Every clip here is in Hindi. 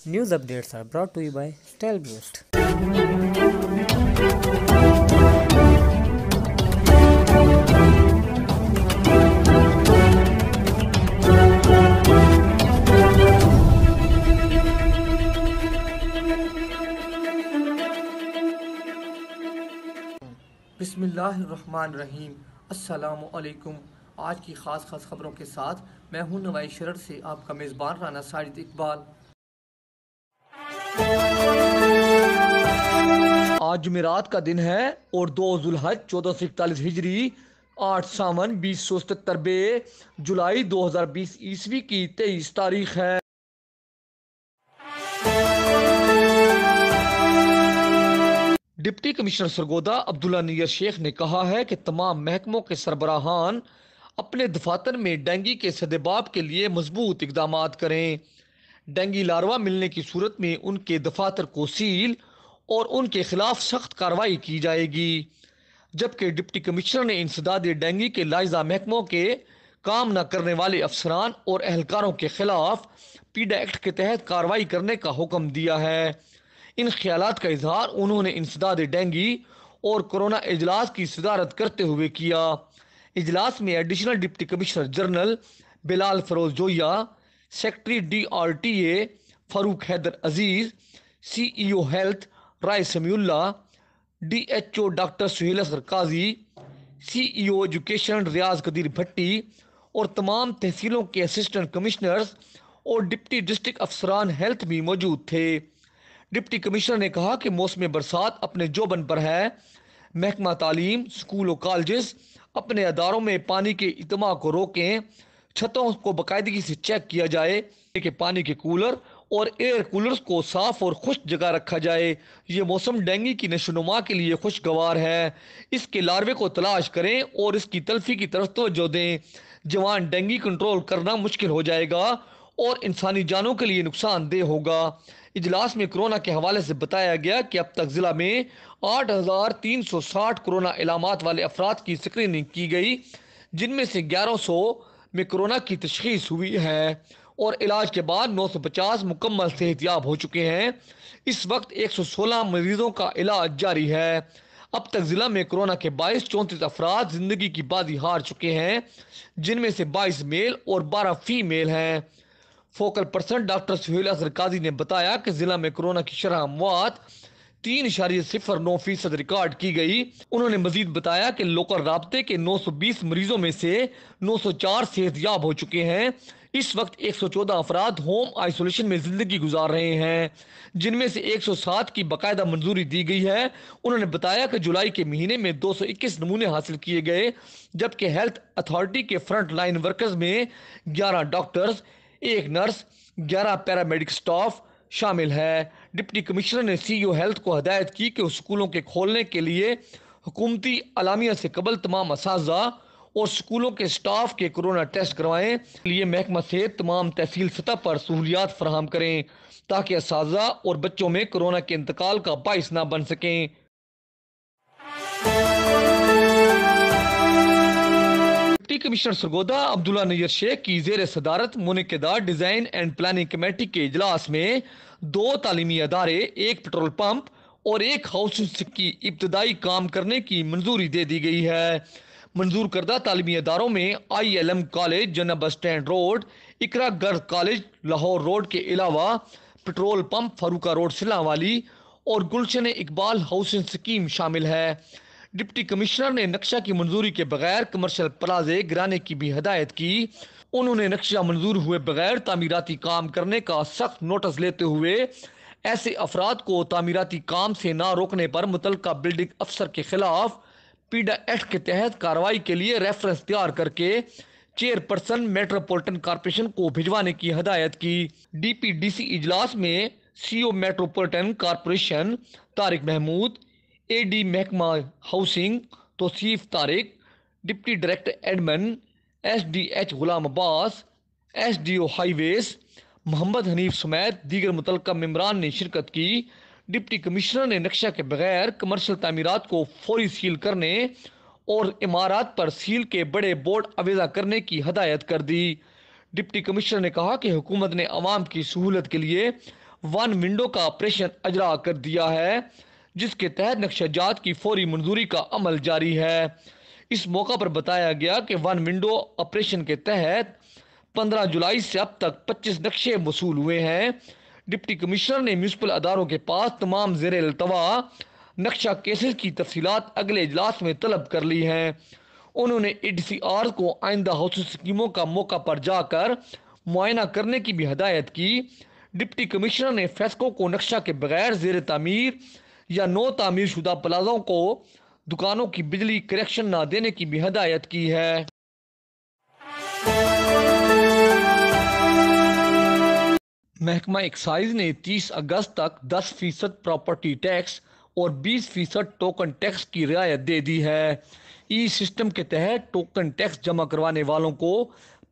News updates are brought to you by StyleBoost. बिस्मिल्लाहिर्रहमानिर्रहीम। अस्सलामु अलैकुम। आज की ख़ास खबरों के साथ मैं हूं नवाई शरर से आपका मेज़बान राना साजिद इकबाल। आज जुमेरात का दिन है और 2 जुल्हज 1441 हिजरी 8 सावन 2077 बे जुलाई 2020 ईस्वी की 23 तारीख है। डिप्टी कमिश्नर सरगोदा अब्दुल्ला नियर शेख ने कहा है कि तमाम महकमों के सरबराहान अपने दफातर में डेंगू के सदेबाब के लिए मजबूत इकदाम करें। डेंगू लार्वा मिलने की सूरत में उनके दफातर को सील और उनके खिलाफ सख्त कार्रवाई की जाएगी। जबकि डिप्टी कमिश्नर ने इंसदाद डेंगू के लाइजा महकमों के काम न करने वाले अफसरान और एहलकारों के खिलाफ पीडा एक्ट के तहत कार्रवाई करने का हुक्म दिया है। इन ख्यालात का इजहार उन्होंने इंसदाद डेंगू और कोरोना इजलास की सदारत करते हुए किया। इजलास में additional deputy commissioner general Bilal Feroz Zoya, secretary DRTA Farooq Haider Aziz, CEO health Rai Samiullah, DHO doctor Suhail Asghar Qazi, CEO education Riaz Qadeer Bhatti और तमाम तहसीलों के असिस्टेंट कमिश्नर्स और डिप्टी डिस्ट्रिक्ट अफसरान हेल्थ भी मौजूद थे। डिप्टी कमिश्नर ने कहा कि मौसम बरसात अपने जोबन पर है। महकमा तालीम, स्कूल और कॉलेजेस अपने अदारों में पानी के इतमा को रोकें। छतों को बाकायदगी से चेक किया जाए कि पानी के कूलर और एयर कूलर्स को साफ और खुश्क जगह रखा जाए। ये मौसम डेंगू की नशोनुमा के लिए खुशगवार है। इसके लार्वे को तलाश करें और इसकी तल्फी की तरफ तवज्जो दें। जवान डेंगू कंट्रोल करना मुश्किल हो जाएगा और इंसानी जानों के लिए नुकसानदेह होगा। इजलास में कोरोना के हवाले से बताया गया कि अब तक जिला में 8,360 कोरोना इलामात वाले अफराद की स्क्रीनिंग की गई, जिनमें से 1100 में कोरोना की तशखीस हुई है और इलाज के बाद 950 मुकम्मल सेहतयाब हो चुके हैं। इस वक्त 116 मरीजों का इलाज जारी है। अब तक जिला में कोरोना के 34 अफराद जिंदगी की बाजी हार चुके हैं, जिनमें से 22 मेल और 12 फीमेल हैं। Focal person doctor Suhail Asghar Qazi ने बताया कि जिला में कोरोना की शरह मौत 3.09% रिकॉर्ड की गई। उन्होंने मजीद बताया कि लोकल राब्ते के 920 मरीजों में से 904 सेहतयाब हो चुके हैं। इस वक्त 114 अफराद होम आइसोलेशन में जिंदगी गुजार रहे हैं, जिनमें से 107 की बाकायदा मंजूरी दी गई है। उन्होंने बताया कि जुलाई के महीने में 221 नमूने हासिल किए गए, जबकि हेल्थ अथॉरिटी के फ्रंट लाइन वर्कर्स में 11 डॉक्टर्स, 1 नर्स, 11 पैरामेडिक स्टाफ शामिल है। डिप्टी कमिश्नर ने CEO हेल्थ को हदायत की कि स्कूलों के खोलने के लिए हुकूमती अलामिया से कबल तमाम असाजा और स्कूलों के स्टाफ के कोरोना टेस्ट करवाएं। लिए महकमा सेहत तमाम तहसील सतह पर सहूलियात फराहम करें ताकि असाजा और बच्चों में कोरोना के इंतकाल का बाइस ना बन सकें। डिप्टी कमिश्नर सरगोदा अब्दुल्ला नियर शेख की जेर सदारत मुनक़िदा डिज़ाइन एंड प्लानिंग कमेटी के इजलास में 2 तालीमी अदारे, 1 पेट्रोल पंप और 1 हाउसिंग की इब्तदाई काम करने की मंजूरी दे दी गई है। मंजूर करदा तालीमी अदारों में ILM कॉलेज जना बस स्टैंड रोड, इकरा गर्ल्स कॉलेज लाहौर रोड के अलावा पेट्रोल पंप फारूका रोड सिलावाली और गुलशन इकबाल हाउसिंग स्कीम शामिल है। डिप्टी कमिश्नर ने नक्शा की मंजूरी के बगैर कमर्शियल प्लाजे गिराने की भी हदायत की। उन्होंने नक्शा मंजूर हुए बगैर तामीराती काम करने का सख्त नोटिस लेते हुए ऐसे अफराद को तामीराती काम से ना रोकने पर मुतलका बिल्डिंग अफसर के खिलाफ पीडा एक्ट के तहत कार्रवाई के लिए रेफरेंस तैयार करके चेयरपर्सन मेट्रोपॉलिटन कॉर्पोरेशन को भिजवाने की हदायत की। DPDC इजलास में CEO metropolitan corporation Tariq Mahmood, AD महकमा housing Tauseef Tariq, deputy director admin SDH Ghulam Abbas, SDO highways Mohammad Hanif समेत दीगर मुतलका मेम्बरान ने शिरकत की। डिप्टी कमिश्नर ने नक्शा के बगैर कमर्शियल तामीरात को फौरी सील करने और इमारत पर सील के बड़े बोर्ड अवेजा करने की हदायत कर दी। डिप्टी कमिश्नर ने कहा कि हुकूमत ने अवाम की सहूलत के लिए वन विंडो का ऑपरेशन अजरा कर दिया है, जिसके तहत नक्शाजात की फौरी मंजूरी का अमल जारी है। इस मौका पर बताया गया कि वन विंडो ऑपरेशन के तहत 15 जुलाई से अब तक 25 नक्शे वसूल हुए हैं। डिप्टी कमिश्नर ने म्यूनसिपल अदारों के पास तमाम ज़ेर अल्तवा नक्शा केसेस की तफसीलात अगले इजलास में तलब कर ली हैं। उन्होंने ADCR को आइंदा हाउसिंग स्कीमों का मौका पर जाकर मुआयना करने की भी हदायत की। डिप्टी कमिश्नर ने फैसकों को नक्शा के बगैर ज़ेर तामीर या नो तामीर शुदा प्लाजों को दुकानों की बिजली कनेक्शन न देने की भी हदायत की है। महकमा एक्साइज ने 30 अगस्त तक 10% प्रॉपर्टी टैक्स और 20% टोकन टैक्स की रियायत दे दी है। ई सिस्टम के तहत टोकन टैक्स जमा करवाने वालों को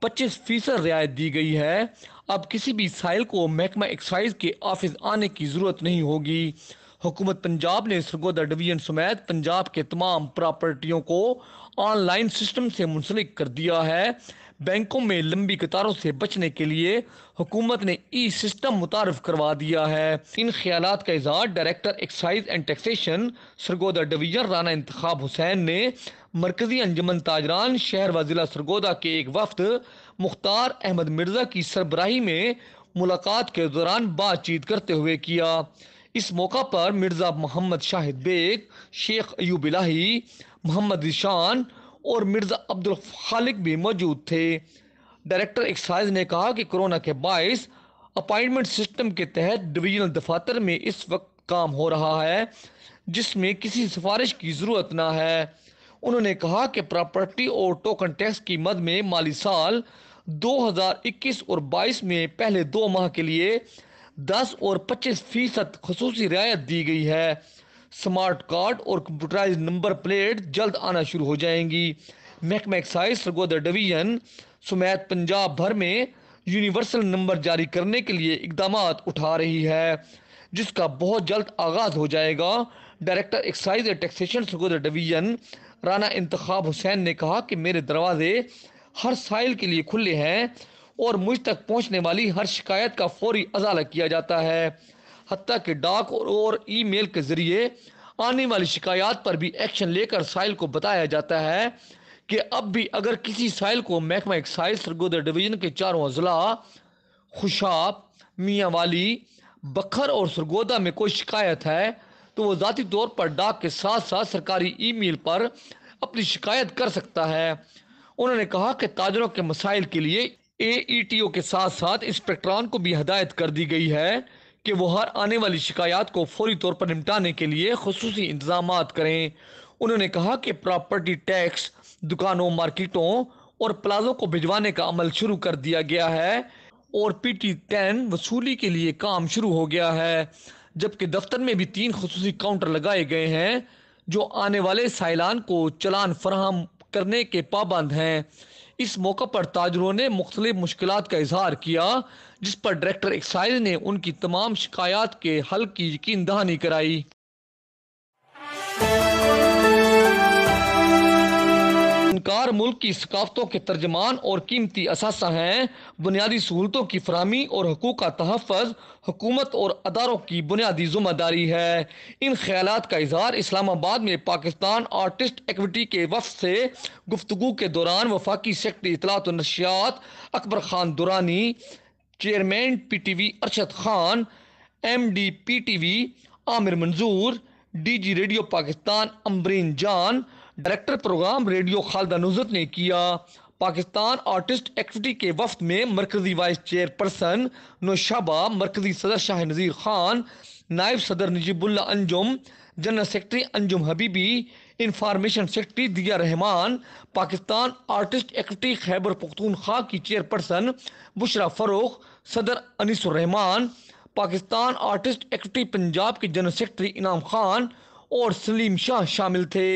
25% रियायत दी गई है। अब किसी भी साइल को महकमा एक्साइज के ऑफिस आने की ज़रूरत नहीं होगी। हुकूमत पंजाब ने सरगोदा डिवीजन समेत पंजाब के तमाम प्रॉपर्टियों को ऑनलाइन सिस्टम से मुंसलिक कर दिया है। बैंकों में लंबी कतारों से बचने के लिए हुकूमत ने ई सिस्टम मुतारफ करवा दिया है। इन ख्यालात का इज़हार director excise and taxation Sargodha division Rana Intikhab Hussain ने मरकजी अंजुमन ताजरान शहर व जिला सरगोदा के एक वफ्द मुख्तार अहमद मिर्जा की सरबराही में मुलाकात के दौरान बातचीत करते हुए किया। इस मौका पर मिर्जा मोहम्मद शाहिद बेग, शेख अयूब इलाही, मोहम्मद रिशान और मिर्जा अब्दुल खालिक भी मौजूद थे। डायरेक्टर एक्साइज ने कहा कि कोरोना के बायस अपॉइंटमेंट सिस्टम के तहत डिवीजनल दफातर में इस वक्त काम हो रहा है, जिसमें किसी सिफारिश की ज़रूरत ना है। उन्होंने कहा कि प्रॉपर्टी और टोकन टैक्स की मद में माली साल 2021 और 22 में पहले 2 माह के लिए 10 और 25% खसूसी रियायत दी गई है। स्मार्ट कार्ड और कंप्यूटराइज नंबर प्लेट जल्द आना शुरू हो जाएंगी। महकमा एक्साइज सरगोदा डिवीजन समेत पंजाब भर में यूनिवर्सल नंबर जारी करने के लिए इकदाम उठा रही है, जिसका बहुत जल्द आगाज हो जाएगा। Director excise and taxation Sargodha division Rana Intikhab Hussain ने कहा कि मेरे दरवाजे हर साइल के लिए खुले हैं और मुझ तक पहुंचने वाली हर शिकायत का फौरी अजाला किया जाता है। हत्ता कि डाक और ईमेल के जरिए आने वाली शिकायत पर भी एक्शन लेकर साइल को बताया जाता है कि अब भी अगर किसी साइल को महकमा एक्साइज सरगोदा डिवीजन के चारों अजला खुशाब, मियांवाली, बखर और सरगोदा में कोई शिकायत है तो वो ज़ाती तौर पर डाक के साथ साथ सरकारी ईमेल पर अपनी शिकायत कर सकता है। उन्होंने कहा कि ताजरों के मसाइल के लिए AETO के साथ साथ इंस्पेक्टरान को भी हदायत कर दी गई है कि वो हर आने वाली शिकायत को फौरी तौर पर निपटाने के लिए खुसूसी इंतजामात करें। उन्होंने कहा कि प्रॉपर्टी टैक्स दुकानों, मार्केटों और प्लाजों को भिजवाने का अमल शुरू कर दिया गया है और PT10 वसूली के लिए काम शुरू हो गया है, जबकि दफ्तर में भी 3 खुसूसी काउंटर लगाए गए हैं जो आने वाले साइलान को चलान फराहम करने के पाबंद हैं। इस मौका पर ताजरों ने मुख्तलिफ मुश्किलात का इजहार किया, जिस पर डायरेक्टर एक्साइज ने उनकी तमाम शिकायत के हल की यकीन दहानी कराई। फनकार मुल्क की सकाफतों के तर्जमान और कीमती असासा हैं। बुनियादी सहूलतों की फराहमी और हकूक़ का तहफ़्फ़ुज़ हुकूमत और अदारों की बुनियादी ज़िम्मेदारी है। इन ख्यालात का इज़हार इस्लामाबाद में पाकिस्तान आर्टिस्ट एक्विटी के वफ़द से गुफ्तगू के दौरान वफाकी सेक्रेटरी इत्तलात व नशियात Akbar Khan Durrani, chairman PTV Arshad Khan, MD PTV Amir Manzoor, DG radio Pakistan Ambreen Jan, director programme radio Khalida Nusrat ने किया। पाकिस्तान आर्टिस्ट एक्विटी के वफ्द में मरकजी वाइस चेयरपर्सन नौशाबा, मरकजी सदर शाह नज़ीर खान, नायब सदर Najibullah Anjum, general secretary Anjum Habibi, information secretary दिया रहमान, पाकिस्तान आर्टिस्ट एक्विटी खैबर पख्तूनख्वा की चेयरपर्सन बुशरा फरोख, सदर अनीसुर रहमान, पाकिस्तान आर्टिस्ट एक्विटी पंजाब के जनरल सेक्रेटरी इनाम खान और सलीम शाह शामिल थे।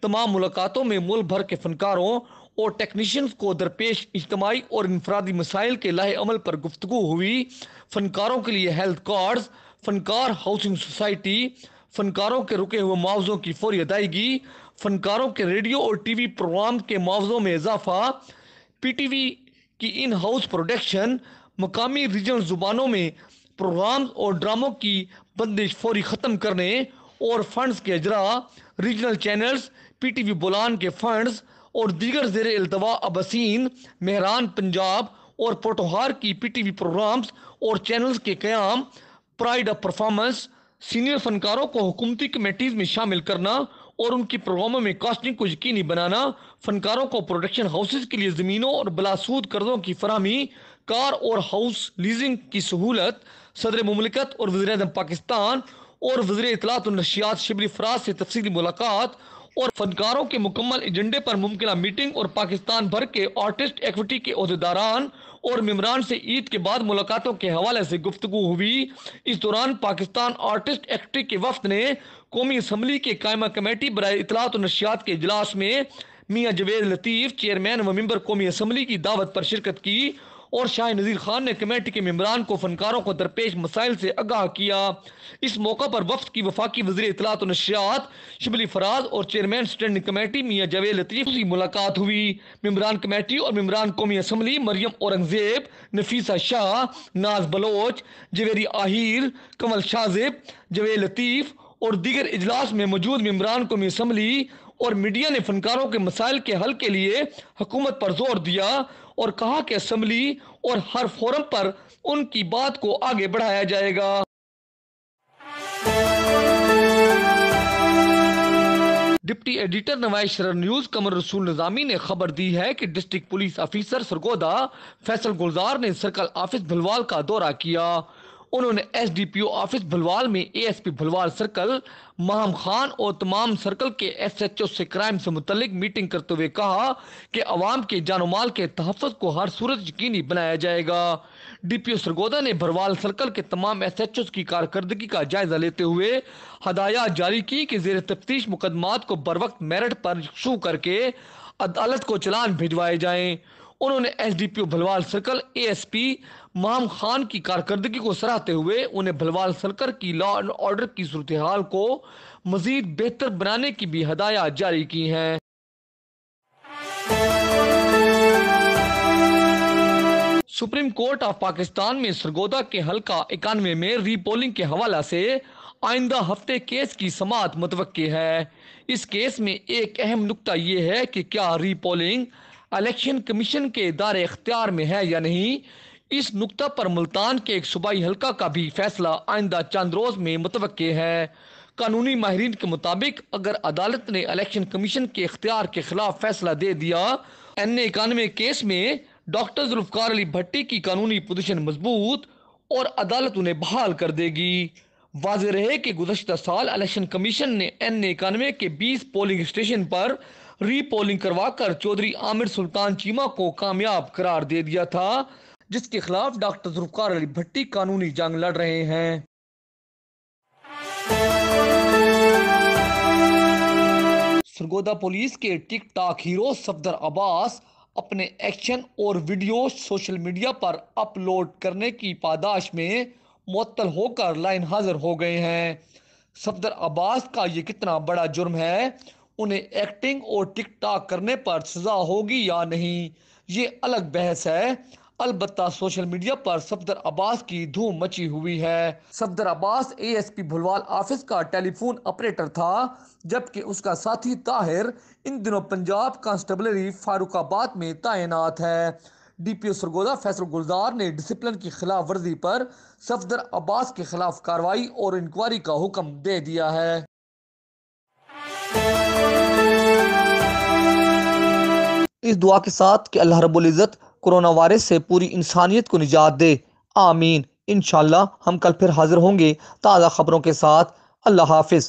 तमाम मुलाकातों में मुल्क भर के फनकारों और टेक्नीशियंस को दरपेश इज्तिमाई और इनफरादी मसाइल के लाहे अमल पर गुफ्तगू हुई। फनकारों के लिए हेल्थ कार्ड्स, फनकार हाउसिंग सोसाइटी, फनकारों के रुके हुए मुआवजों की फौरी अदायगी, फनकारों के रेडियो और TV प्रोग्राम के मुआवजों में इजाफा, PTV की इन हाउस प्रोडक्शन, मकामी रीजनल ज़ुबानों में प्रोग्राम और ड्रामों की बंदिश फौरी ख़त्म करने और फंड्स के अजरा रीजनल चैनल्स, PTV बोलान के फंड्स और दीगर ज़ेर इल्तवा अबसीन मेहरान पंजाब और पोटोहार की PTV प्रोग्राम्स और चैनल्स के क़याम, प्राइड ऑफ परफॉर्मेंस, सीनियर फनकारों को हुकूमती कमेटीज़ में शामिल करना और उनकी प्रोग्रामों में कास्टिंग को यकीनी बनाना, फनकारों को प्रोडक्शन हाउसेज के लिए ज़मीनों और बिलासूद कर्जों की फराहमी, कार और हाउस लीजिंग की सहूलत, सदर मुमलिकत और वज़ीर-ए-आज़म पाकिस्तान और वज़ीर इत्तलात और नशियात शिबली फराज से तफसीली मुलाकात और फनकारों के मुकम्मल एजेंडे पर मुमकिन मीटिंग और पाकिस्तान भर के आर्टिस्ट एक्विटी के अहदेदारान और मेम्बरान से ईद के बाद मुलाकातों के हवाले से गुफ्तगू हुई। इस दौरान पाकिस्तान आर्टिस्ट एक्विटी के वफ्द ने कौमी असम्बली के कायमा कमेटी बराए इत्तलात और नशियात के इजलास में मियाँ जवेद लतीफ़, चेयरमैन व मेंबर कौमी असम्बली की दावत पर शिरकत की और शाह नज़ीर खान ने कमेटी के मेम्बरान को फनकारों को दरपेश मसाइल से आगाह किया। इस मौका पर वफ्द की वफाकी वज़ीर इत्तलात और नशियात शिबली फराज और चेयरमैन स्टैंडिंग कमेटी मियाँ जवेद लतीफ़ की मुलाकात हुई। मेम्बरान कमेटी और मेम्बरान कौमी असम्बली मरियम औरंगजेब, नफीसा शाह, नाज बलोच, जवेरी आहिर, कमल शाजिब, जवेद लतीफ़ और दीगर इजलास में मौजूद मेम्बरान कौमी असम्बली और मीडिया ने फनकारों के मसाइल के हल के लिए हुकूमत पर जोर दिया और कहा कि असम्बली और हर फोरम पर उनकी बात को आगे बढ़ाया जाएगा। Deputy editor Nawai Sharar news Qamar Rasool Nizami ने खबर दी है कि district police officer Sargodha Faisal Gulzar ने सर्कल ऑफिस भलवाल का दौरा किया। उन्होंने SDPO ऑफिस भलवाल में ASP भलवाल सर्कल महम खान और तमाम सर्कल के SHO से क्राइम से मुतल्लिक मीटिंग करते हुए कहा कि अवाम के जानो माल के तहफ़्फ़ुज़ को हर सूरत यकीनी बनाया जाएगा। DPO सरगोदा ने भरवाल सर्कल के तमाम SHOs की कारकर्दगी का जायजा लेते हुए हदायत जारी की कि ज़ेर तफ्तीश मुकदमात को बर वक्त मेरिट पर शुरू करके अदालत को चलान भिजवाए जाएं। उन्होंने SDPO Bhalwal circle ASP Maham Khan की कारकर्दगी को सराहते हुए उन्हें भलवाल सर्कल की लॉ एंड ऑर्डर की सूरत हाल को मजीद बेहतर बनाने की भी हदायत जारी की हैं। सुप्रीम कोर्ट ऑफ पाकिस्तान में सरगोदा के हल्का 91 में रीपोलिंग के हवाला से आइंदा हफ्ते केस की समाअत मुतवक्की है। इस केस में एक अहम नुक्ता यह है कि क्या रीपोलिंग इलेक्शन कमीशन के दायरे इख्तियार में है या नहीं। इस नुक्ता पर मुल्तान के एक सूबाई हल्का का भी फैसला आइंदा चंद रोज में मुतवक्की है। कानूनी माहिरीन के मुताबिक अगर अदालत ने इलेक्शन कमीशन के इख्तियार के खिलाफ फैसला दे दिया, NA91 केस में डॉक्टर जुल्फकार अली भट्टी की कानूनी पोजीशन मजबूत और अदालत उन्हें बहाल कर देगी। वाज़ेह रहे कि गुज़श्ता साल इलेक्शन कमीशन ने NA91 के 20 पोलिंग स्टेशन पर रीपोलिंग करवाकर चौधरी आमिर सुल्तान चीमा को कामयाब करार दे दिया था, जिसके खिलाफ डॉक्टर जुल्फकार अली भट्टी कानूनी जंग लड़ रहे हैं। सरगोदा पुलिस के टिकटॉक हीरो सफदर अब्बास अपने एक्शन और वीडियो सोशल मीडिया पर अपलोड करने की पादाश में मुअत्तल होकर लाइन हाजिर हो गए हैं। सफदर अब्बास का ये कितना बड़ा जुर्म है, उन्हें एक्टिंग और टिकटॉक करने पर सजा होगी या नहीं, ये अलग बहस है। अलबत्ता सोशल मीडिया पर सफदर अब्बास की धूम मची हुई है। सफदर अब्बास ASP भुलवाल ऑफिस का टेलीफोन ऑपरेटर था, जबकि उसका साथी ताहिर इन दिनों पंजाब कांस्टेबलरी फारूकाबाद में तैनात है। DPO सरगोदा फैसल गुलजार ने डिसिप्लिन की खिलाफ वर्जी पर सफदर अब्बास के खिलाफ कार्रवाई और इंक्वायरी का हुक्म दे दिया है। इस दुआ के साथ कि अल्लाह रब्बुल इज़्ज़त कोरोना वायरस से पूरी इंसानियत को निजात दे, आमीन। इंशाअल्लाह हम कल फिर हाजिर होंगे ताज़ा खबरों के साथ। अल्लाह हाफिज़।